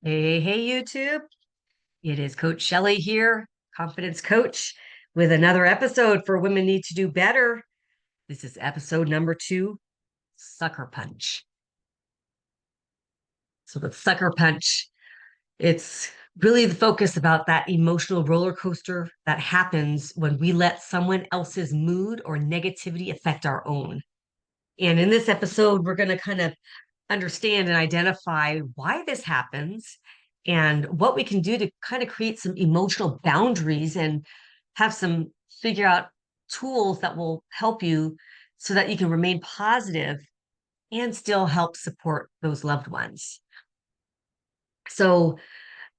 Hey, YouTube. It is Coach Shelley here, confidence coach, with another episode for Women Need to Do Better. This is episode number 2, Sucker Punch. So, the sucker punch, it's really the focus about that emotional roller coaster that happens when we let someone else's mood or negativity affect our own. And in this episode, we're going to kind of understand and identify why this happens and what we can do to kind of create some emotional boundaries and have some figure out tools that will help you so that you can remain positive and still help support those loved ones. So,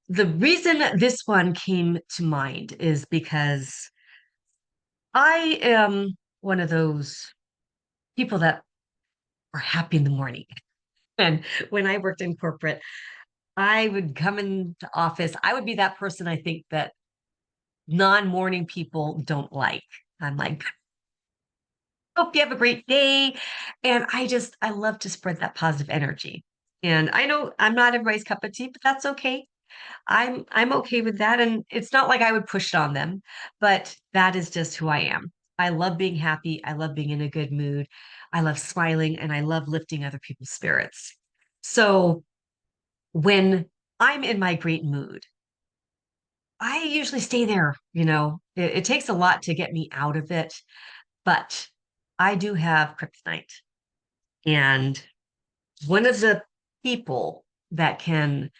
the reason this one came to mind is because I am one of those people that are happy in the morning. And when I worked in corporate, I would come into office. I would be that person I think that non-morning people don't like. I'm like, hope you have a great day. And I love to spread that positive energy. And I know I'm not everybody's cup of tea, but that's okay. I'm okay with that. And it's not like I would push it on them, but that is just who I am. I love being happy. I love being in a good mood. I love smiling and I love lifting other people's spirits. So when I'm in my great mood, I usually stay there. It takes a lot to get me out of it, but I do have kryptonite. And one of the people that can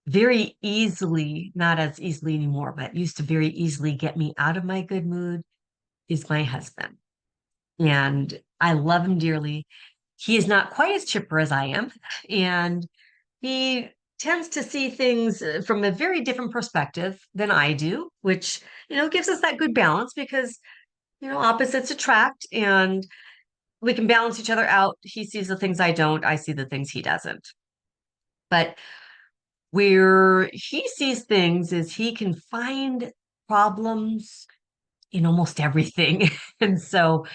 very easily, not as easily anymore, but used to very easily get me out of my good mood is my husband. And I love him dearly. He is not quite as chipper as I am. And he tends to see things from a very different perspective than I do, which, gives us that good balance because, opposites attract and we can balance each other out. He sees the things I don't, I see the things he doesn't. But where he sees things is he can find problems in almost everything. And so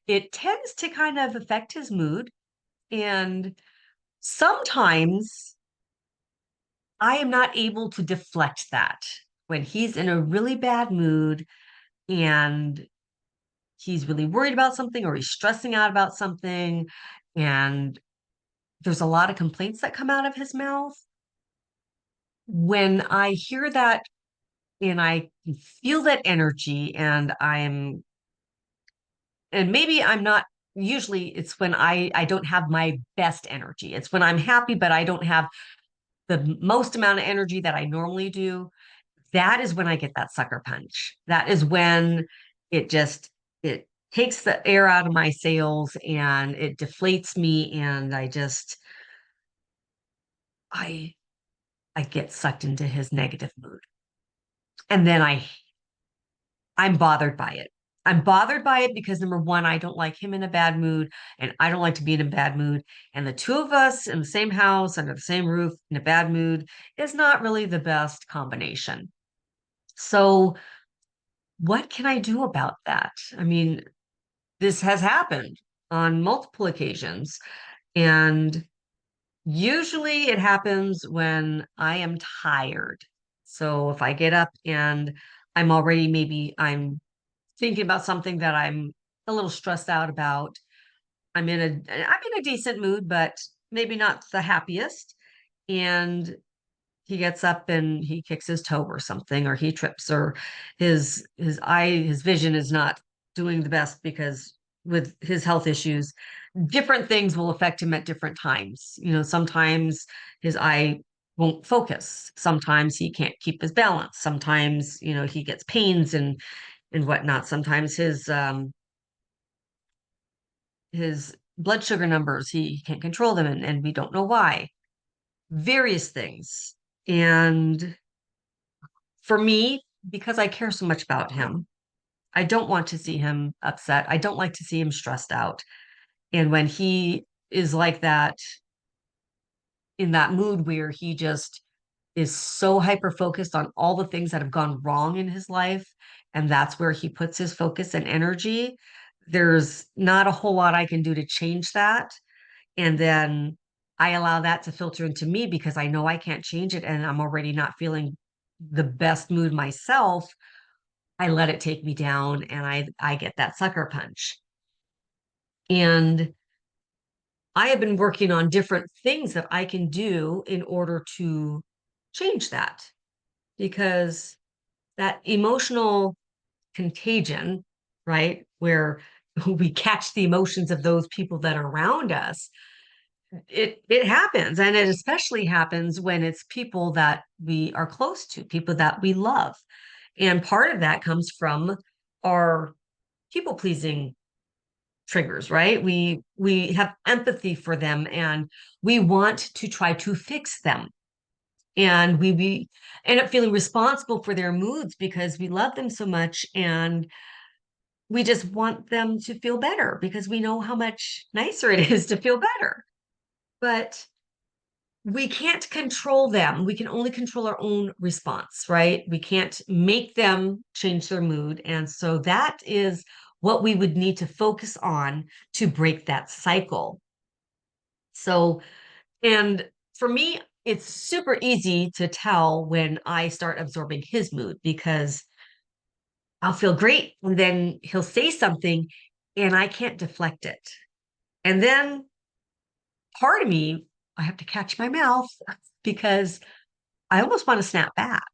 it tends to kind of affect his mood. And sometimes I am not able to deflect that when he's in a really bad mood and he's really worried about something or he's stressing out about something. And there's a lot of complaints that come out of his mouth. When I hear that and I can feel that energy and maybe I'm not, usually it's when I don't have my best energy. It's when I'm happy, but I don't have the most amount of energy that I normally do. That is when I get that sucker punch. That is when it takes the air out of my sails and it deflates me and I I get sucked into his negative mood. And then I'm bothered by it. I'm bothered by it because number one, I don't like him in a bad mood, and I don't like to be in a bad mood. And the two of us in the same house, under the same roof, in a bad mood is not really the best combination. So, what can I do about that? I mean, this has happened on multiple occasions, and usually it happens when I am tired. So, if I get up and I'm thinking about something that I'm a little stressed out about. I'm in a decent mood, but maybe not the happiest. And he gets up and he kicks his toe or something, or he trips, or his vision is not doing the best because with his health issues, different things will affect him at different times. Sometimes his eye won't focus. Sometimes he can't keep his balance. Sometimes, he gets pains and whatnot. Sometimes his blood sugar numbers, he can't control them and we don't know why. Various things. And for me, because I care so much about him, I don't want to see him upset. I don't like to see him stressed out. And when he is like that, in that mood where he just is so hyper focused on all the things that have gone wrong in his life, and that's where he puts his focus and energy, there's not a whole lot I can do to change that. And then I allow that to filter into me because I know I can't change it and I'm already not feeling the best mood myself. I let it take me down and I get that sucker punch. And I have been working on different things that I can do in order to change that because that emotional contagion, right? Where we catch the emotions of those people that are around us. It happens, and it especially happens when it's people that we are close to, people that we love. And part of that comes from our people pleasing triggers, right? We have empathy for them and we want to try to fix them. And we end up feeling responsible for their moods because we love them so much and we just want them to feel better because we know how much nicer it is to feel better. But we can't control them. We can only control our own response, right? We can't make them change their mood. And so that is what we would need to focus on to break that cycle. So, and for me, it's super easy to tell when I start absorbing his mood because I'll feel great and then he'll say something and I can't deflect it. And then part of me, I have to catch my mouth because I almost want to snap back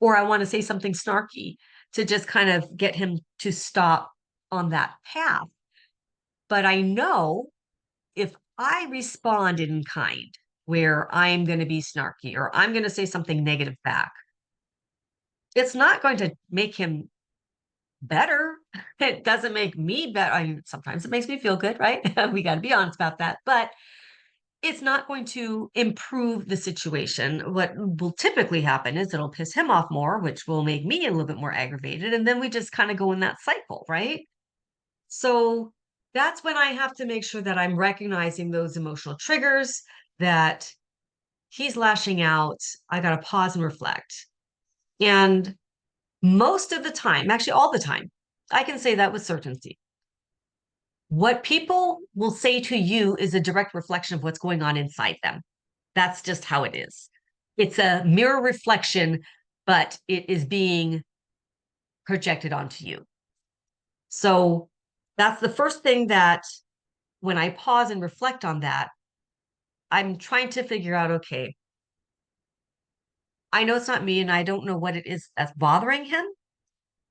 or I want to say something snarky to just kind of get him to stop on that path. But I know if I respond in kind, where I'm going to be snarky or I'm going to say something negative back, it's not going to make him better. It doesn't make me better. I mean, sometimes it makes me feel good, right? We got to be honest about that. But it's not going to improve the situation. What will typically happen is it'll piss him off more, which will make me a little bit more aggravated. And then we just kind of go in that cycle, right? So that's when I have to make sure that I'm recognizing those emotional triggers, that he's lashing out. I got to pause and reflect. And most of the time, actually, all the time, I can say that with certainty. What people will say to you is a direct reflection of what's going on inside them. That's just how it is. It's a mirror reflection, but it is being projected onto you. So that's the first thing that when I pause and reflect on that, I'm trying to figure out, okay, I know it's not me and I don't know what it is that's bothering him,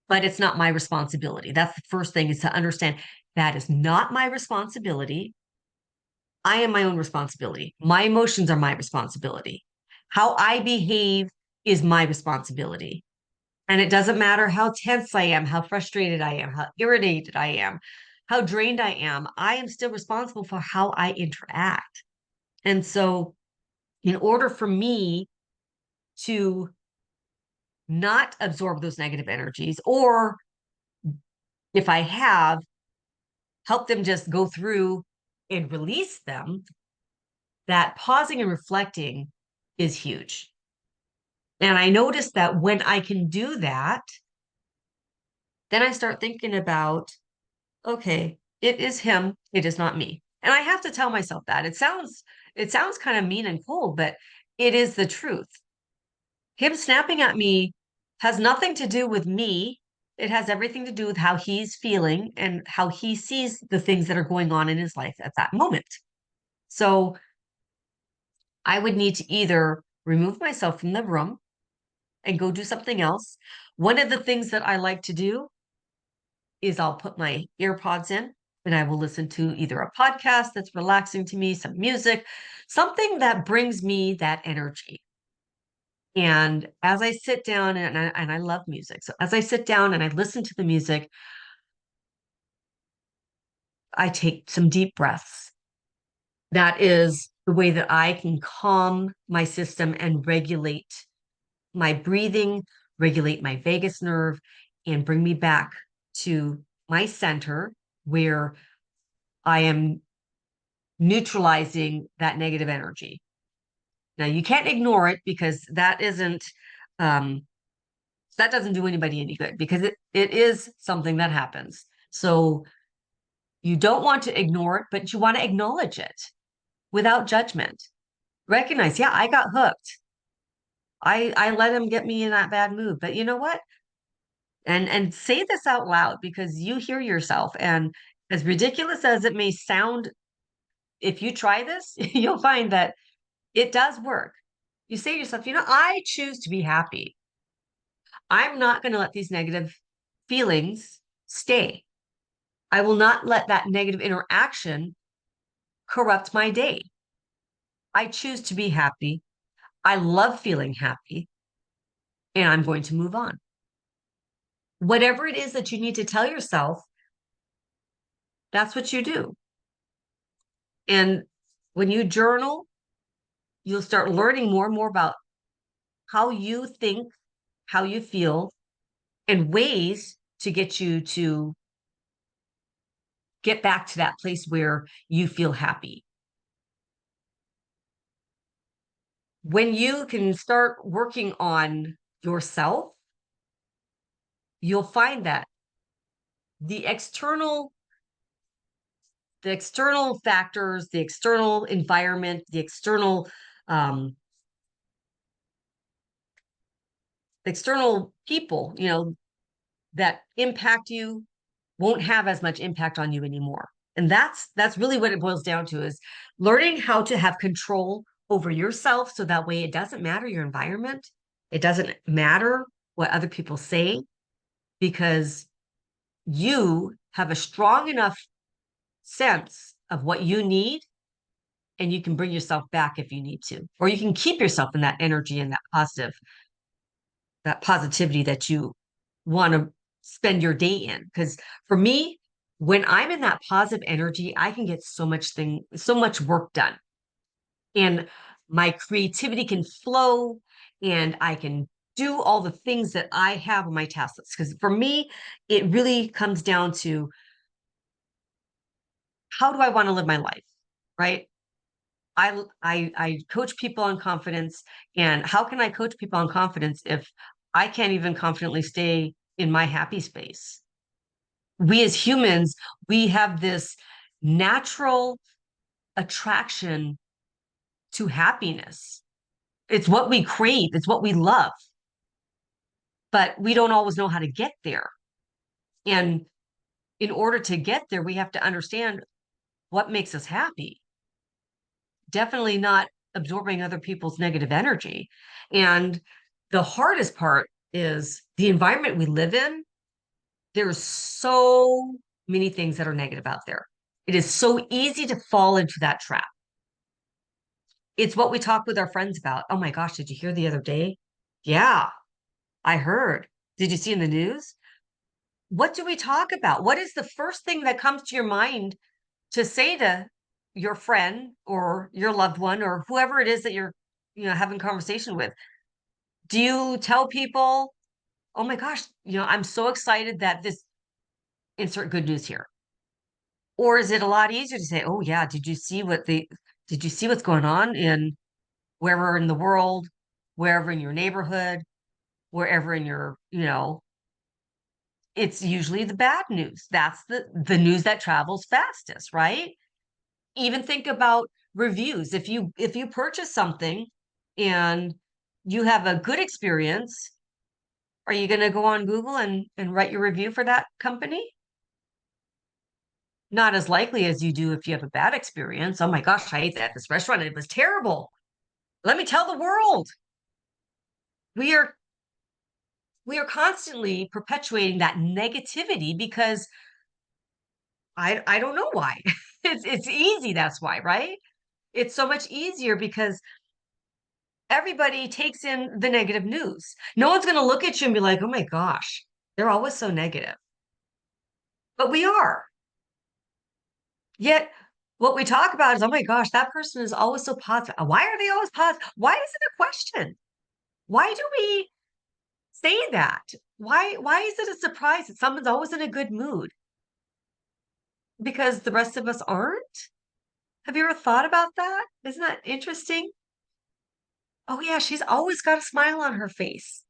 but it's not my responsibility. That's the first thing is to understand that is not my responsibility. I am my own responsibility. My emotions are my responsibility. How I behave is my responsibility. And it doesn't matter how tense I am, how frustrated I am, how irritated I am, how drained I am still responsible for how I interact. And so, in order for me to not absorb those negative energies, or if I have, help them just go through and release them, that pausing and reflecting is huge. And I noticed that when I can do that, then I start thinking about, okay, it is him, it is not me. And I have to tell myself that. It sounds kind of mean and cold, but it is the truth. Him snapping at me has nothing to do with me. It has everything to do with how he's feeling and how he sees the things that are going on in his life at that moment. So I would need to either remove myself from the room and go do something else. One of the things that I like to do is I'll put my earpods in and I will listen to either a podcast that's relaxing to me, some music, something that brings me that energy. And as I sit down and I love music. So as I sit down and I listen to the music, I take some deep breaths. That is the way that I can calm my system and regulate my breathing, regulate my vagus nerve, and bring me back to my center where I am neutralizing that negative energy. Now, you can't ignore it because um, that doesn't do anybody any good because it is something that happens. So you don't want to ignore it, but you want to acknowledge it, without judgment. Recognize, yeah, I got hooked. I let him get me in that bad mood. But you know what? And say this out loud because you hear yourself. And as ridiculous as it may sound, if you try this, you'll find that it does work. You say to yourself, I choose to be happy. I'm not going to let these negative feelings stay. I will not let that negative interaction corrupt my day. I choose to be happy. I love feeling happy, and I'm going to move on. Whatever it is that you need to tell yourself, that's what you do. And when you journal, you'll start learning more and more about how you think, how you feel, and ways to get you to get back to that place where you feel happy. When you can start working on yourself, you'll find that the external the external factors, the external environment, um, the external people, that impact you won't have as much impact on you anymore. And that's really what it boils down to is learning how to have control over yourself so that way it doesn't matter your environment. It doesn't matter what other people say because you have a strong enough sense of what you need and you can bring yourself back if you need to, or you can keep yourself in that energy and that positivity that you want to spend your day in. Because for me, when I'm in that positive energy, I can get so much work done. And my creativity can flow and I can do all the things that I have on my task list. Because for me, it really comes down to how do I want to live my life? Right. I coach people on confidence, and how can I coach people on confidence if I can't even confidently stay in my happy space? We as humans, we have this natural attraction to happiness. It's what we crave, it's what we love, but we don't always know how to get there. And in order to get there, we have to understand what makes us happy. Definitely not absorbing other people's negative energy. And the hardest part is the environment we live in. There's so many things that are negative out there. It is so easy to fall into that trap. It's what we talk with our friends about. Oh my gosh, did you hear the other day? Yeah, I heard. Did you see in the news? What do we talk about? What is the first thing that comes to your mind to say to your friend or your loved one or whoever it is that you're, having conversation with? Do you tell people, "Oh my gosh, I'm so excited that this insert good news here." Or is it a lot easier to say, "Oh yeah, did you see what's going on in wherever in the world, wherever in your neighborhood, wherever in it's usually the bad news. That's the news that travels fastest, right? Even think about reviews. If you purchase something and you have a good experience, are you going to go on Google and write your review for that company? Not as likely as you do if you have a bad experience. Oh my gosh, I ate that at this restaurant and it was terrible. Let me tell the world. We are we are constantly perpetuating that negativity because I don't know why. It's easy, that's why, right? It's so much easier because everybody takes in the negative news. No one's going to look at you and be like, "Oh my gosh, they're always so negative." But we are. Yet what we talk about is, "Oh my gosh, that person is always so positive." Why are they always positive? Why is it a question? Why do we say that? Why is it a surprise that someone's always in a good mood? Because the rest of us aren't? Have you ever thought about that? Isn't that interesting? Oh yeah, she's always got a smile on her face.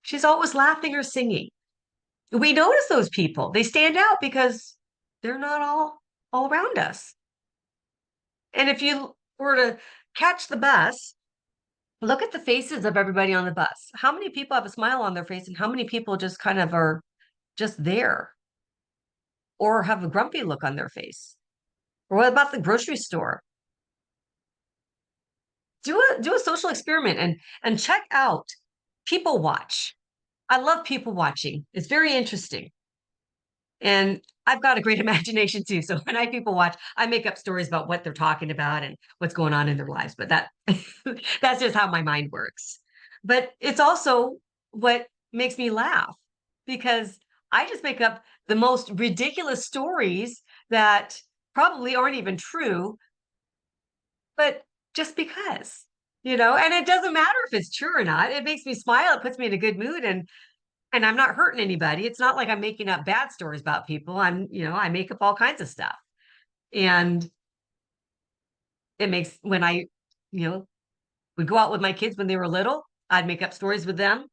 She's always laughing or singing. We notice those people. They stand out because they're not all around us. And if you were to catch the bus, look at the faces of everybody on the bus. How many people have a smile on their face and how many people just kind of are just there or have a grumpy look on their face? Or what about the grocery store? Do a social experiment and check out people watch. I love people watching. It's very interesting. And I've got a great imagination too. So when I people watch, I make up stories about what they're talking about and what's going on in their lives. But that's just how my mind works. But it's also what makes me laugh because I just make up the most ridiculous stories that probably aren't even true, but just because, and it doesn't matter if it's true or not. It makes me smile. It puts me in a good mood. And I'm not hurting anybody. It's not like I'm making up bad stories about people. I make up all kinds of stuff. And it makes when you know, would go out with my kids when they were little, I'd make up stories with them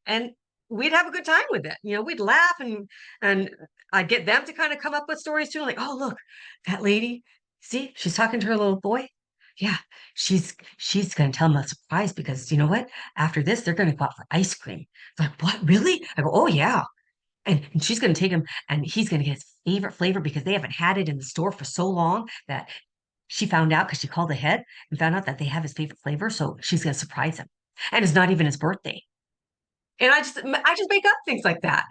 and we'd have a good time with it. We'd laugh and I'd get them to kind of come up with stories too. Like, oh, look, that lady, see, she's talking to her little boy. Yeah, she's gonna tell him a surprise because you know what? After this, they're gonna go out for ice cream. It's like, what, really? I go, oh yeah. And she's going to take him and he's going to get his favorite flavor because they haven't had it in the store for so long that she found out because she called ahead and found out that they have his favorite flavor. So she's going to surprise him. And it's not even his birthday. And I just make up things like that.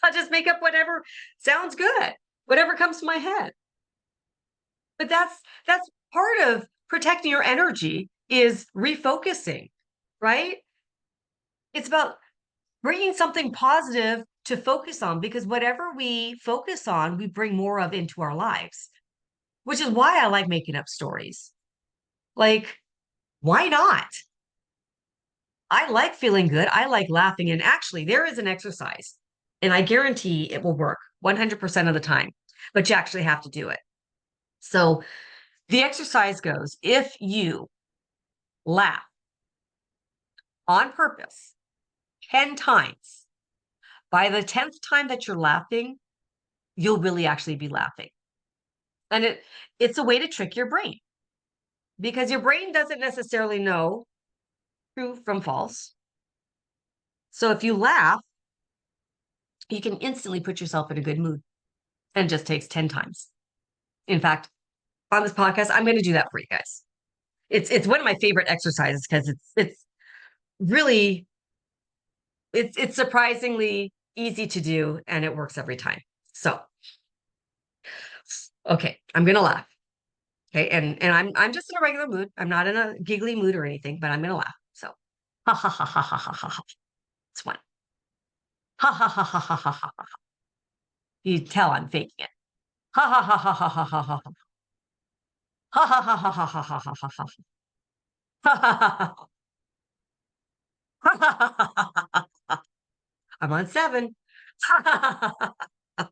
I just make up whatever sounds good, whatever comes to my head. But that's part of protecting your energy is refocusing, right? It's about bringing something positive to focus on because whatever we focus on, we bring more of into our lives, which is why I like making up stories. Like, why not? I like feeling good. I like laughing. And actually, there is an exercise, and I guarantee it will work 100% of the time, but you actually have to do it. So the exercise goes if you laugh on purpose 10 times, by the 10th time that you're laughing, you'll really actually be laughing. And it's a way to trick your brain because your brain doesn't necessarily know true from false. So if you laugh, you can instantly put yourself in a good mood and it just takes 10 times. In fact, on this podcast, I'm going to do that for you guys. It's one of my favorite exercises because it's really it's surprisingly easy to do and it works every time. So, okay, I'm going to laugh. Okay, and I'm just in a regular mood. I'm not in a giggly mood or anything, but I'm gonna laugh. So, ha ha ha ha ha ha ha ha. It's one. Ha ha ha ha ha ha ha ha. You tell I'm faking it. Ha ha ha ha ha ha ha ha ha. Ha ha ha ha ha ha ha ha ha ha. Ha ha ha ha. Ha ha ha ha ha ha. I'm on seven. Ha ha ha ha ha.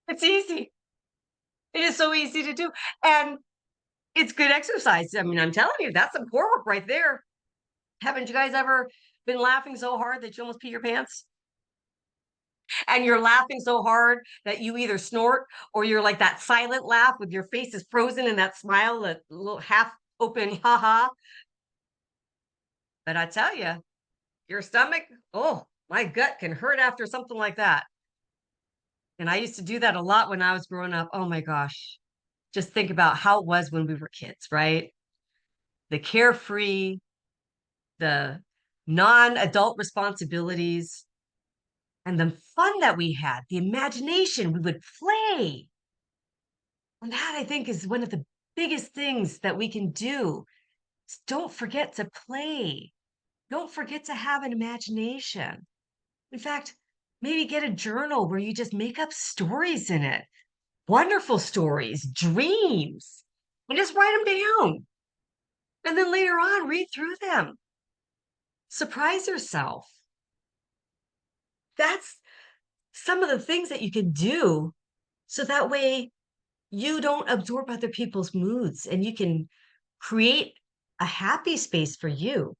It's easy. It is so easy to do, and it's good exercise. I mean, I'm telling you, that's some core work right there. Haven't you guys ever been laughing so hard that you almost pee your pants? And you're laughing so hard that you either snort or you're like that silent laugh with your face is frozen in that smile, that little half open ha ha. But I tell you, your stomach, oh, my gut can hurt after something like that. And I used to do that a lot when I was growing up. Oh my gosh. Just think about how it was when we were kids, right? The carefree, the non adult responsibilities, and the fun that we had, the imagination, we would play. And that I think is one of the biggest things that we can do. Is don't forget to play. Don't forget to have an imagination. In fact, Maybe get a journal where you just make up stories in it, wonderful stories, dreams, and just write them down. And then later on, read through them. Surprise yourself. That's some of the things that you can do so that way you don't absorb other people's moods and you can create a happy space for you.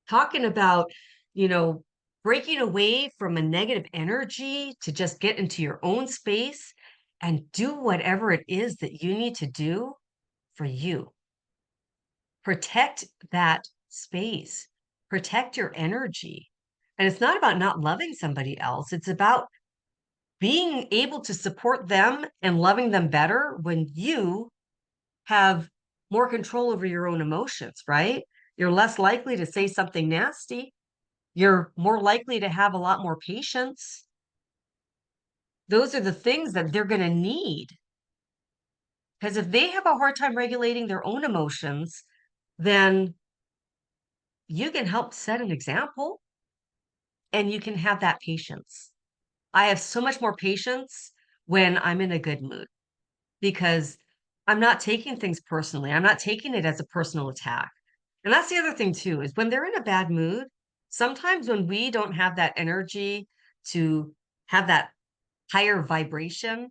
Talking about, you know, breaking away from a negative energy to just get into your own space and do whatever it is that you need to do for you. Protect that space, protect your energy. And it's not about not loving somebody else, it's about being able to support them and loving them better when you have more control over your own emotions, right? You're less likely to say something nasty. You're more likely to have a lot more patience. Those are the things that they're going to need. Because if they have a hard time regulating their own emotions, then you can help set an example and you can have that patience. I have so much more patience when I'm in a good mood because I'm not taking things personally. I'm not taking it as a personal attack. And that's the other thing too, is when they're in a bad mood, sometimes when we don't have that energy to have that higher vibration,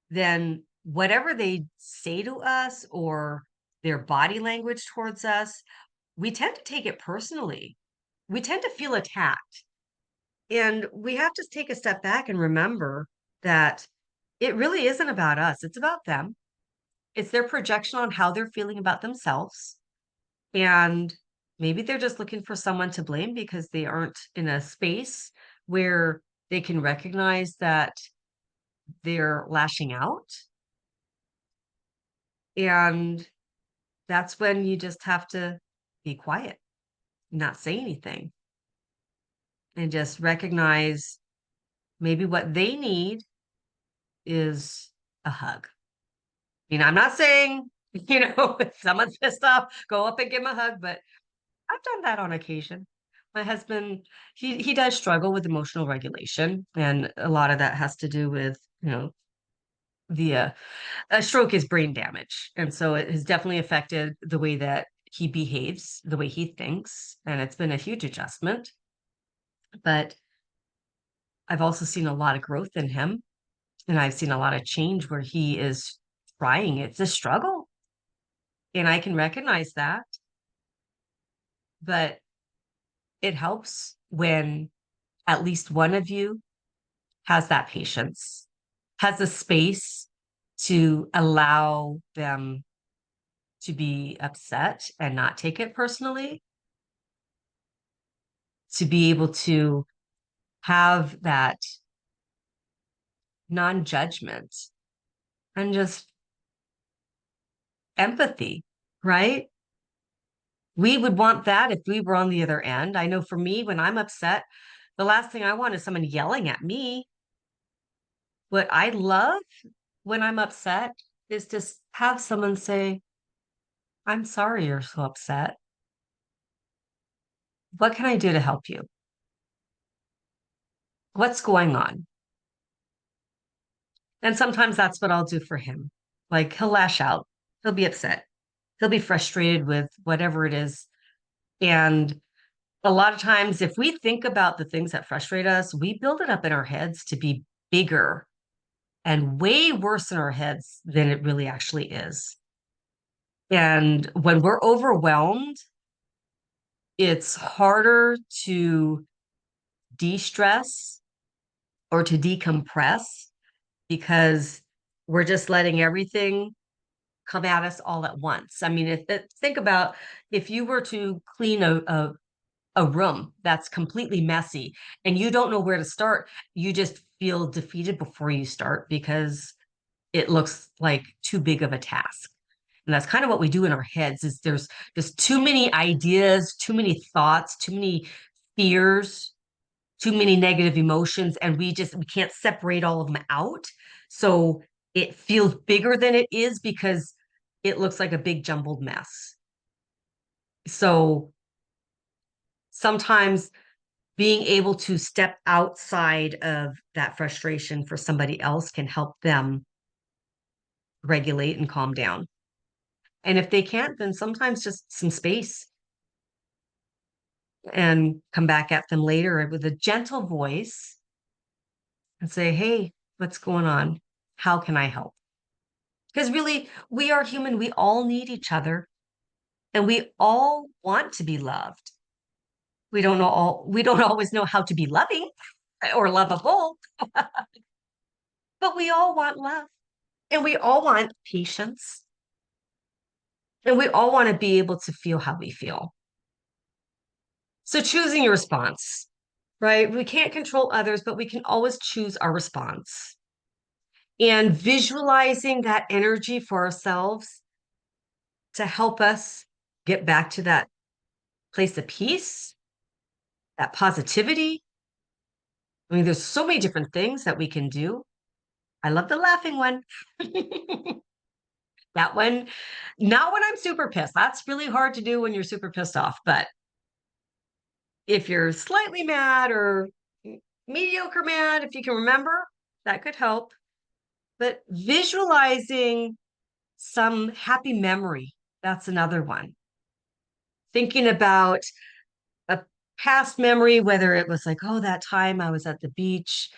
then whatever they say to us or their body language towards us, we tend to take it personally. We tend to feel attacked. And we have to take a step back and remember that it really isn't about us, it's about them. It's their projection on how they're feeling about themselves. And maybe they're just looking for someone to blame because they aren't in a space where they can recognize that they're lashing out. And that's when you just have to be quiet, not say anything, and just recognize maybe what they need is a hug. I'm not saying, if someone's pissed off, go up and give them a hug, but I've done that on occasion. My husband, he does struggle with emotional regulation, and a lot of that has to do with, the a stroke is brain damage, and so it has definitely affected the way that he behaves, the way he thinks, and it's been a huge adjustment. But I've also seen a lot of growth in him, and I've seen a lot of change where he is trying. It's a struggle, and I can recognize that, but it helps when at least one of you has that patience, has the space to allow them to be upset and not take it personally, to be able to have that non judgment and just empathy, right? We would want that if we were on the other end. I know for me, when I'm upset, the last thing I want is someone yelling at me. What I love when I'm upset is just have someone say, I'm sorry you're so upset. What can I do to help you? What's going on? And sometimes that's what I'll do for him. Like he'll lash out, he'll be upset, he'll be frustrated with whatever it is. And a lot of times, if we think about the things that frustrate us, we build it up in our heads to be bigger and way worse in our heads than it really actually is. And when we're overwhelmed, it's harder to de stress or to decompress because we're just letting everything come at us all at once. I mean, think about if you were to clean a room that's completely messy and you don't know where to start, you just feel defeated before you start because it looks like too big of a task. And that's kind of what we do in our heads is there's just too many ideas, too many thoughts, too many fears, too many negative emotions, and we can't separate all of them out. So it feels bigger than it is because it looks like a big jumbled mess. So sometimes Being able to step outside of that frustration for somebody else can help them regulate and calm down. And if they can't, then sometimes just some space and come back at them later with a gentle voice and say, hey, what's going on? How can I help? Because really, we are human. We all need each other and we all want to be loved. We don't always know how to be loving or lovable, but we all want love and we all want patience and we all want to be able to feel how we feel. So choosing your response, right? We can't control others, but we can always choose our response. And visualizing that energy for ourselves to help us get back to that place of peace, that positivity. I mean, there's so many different things that we can do. I love the laughing one. That one, not when I'm super pissed. That's really hard to do when you're super pissed off. But if you're slightly mad or mediocre mad, if you can remember, that could help. But visualizing some happy memory, that's another one. Thinking about a past memory, whether it was like, oh, that time I was at the beach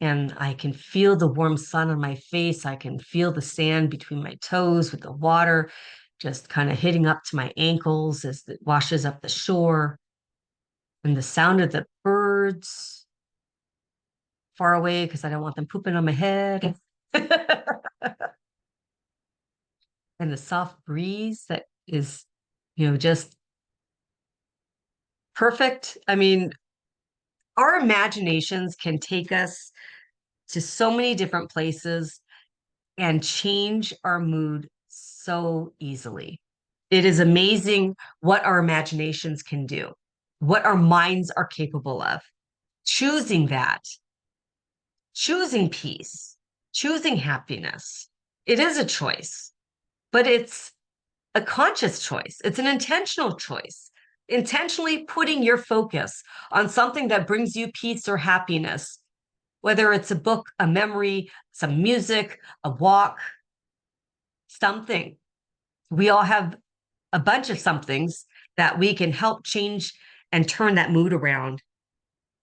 and I can feel the warm sun on my face. I can feel the sand between my toes with the water just kind of hitting up to my ankles as it washes up the shore. And the sound of the birds far away because I don't want them pooping on my head. And the soft breeze that is, just perfect. I mean, our imaginations can take us to so many different places and change our mood so easily. It is amazing what our imaginations can do, what our minds are capable of. Choosing that, choosing peace, choosing happiness. It is a choice, but it's a conscious choice. It's an intentional choice. Intentionally putting your focus on something that brings you peace or happiness, whether it's a book, a memory, some music, a walk, something. We all have a bunch of somethings that we can help change and turn that mood around.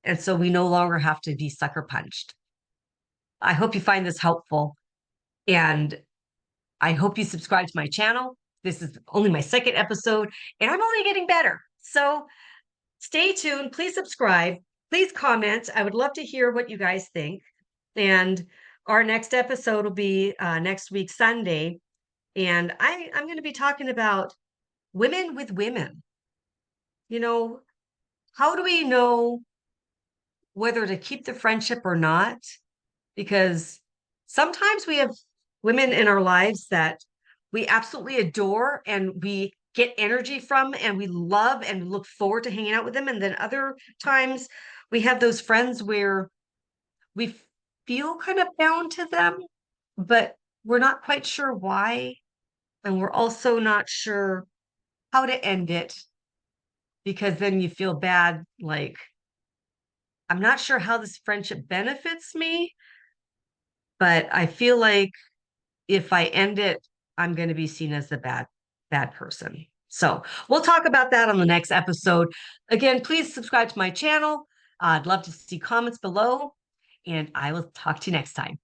And so we no longer have to be sucker punched. I hope you find this helpful. And I hope you subscribe to my channel. This is only my second episode, and I'm only getting better. So stay tuned. Please subscribe. Please comment. I would love to hear what you guys think. And our next episode will be next week, Sunday. And I'm going to be talking about women with women. You know, how do we know whether to keep the friendship or not? Because sometimes we have women in our lives that we absolutely adore and we get energy from and we love and look forward to hanging out with them. And then other times we have those friends where we feel kind of bound to them, but we're not quite sure why. And we're also not sure how to end it because then you feel bad, like, I'm not sure how this friendship benefits me, but I feel like if I end it, I'm going to be seen as the bad person. So we'll talk about that on the next episode. Again, please subscribe to my channel. I'd love to see comments below, and I will talk to you next time.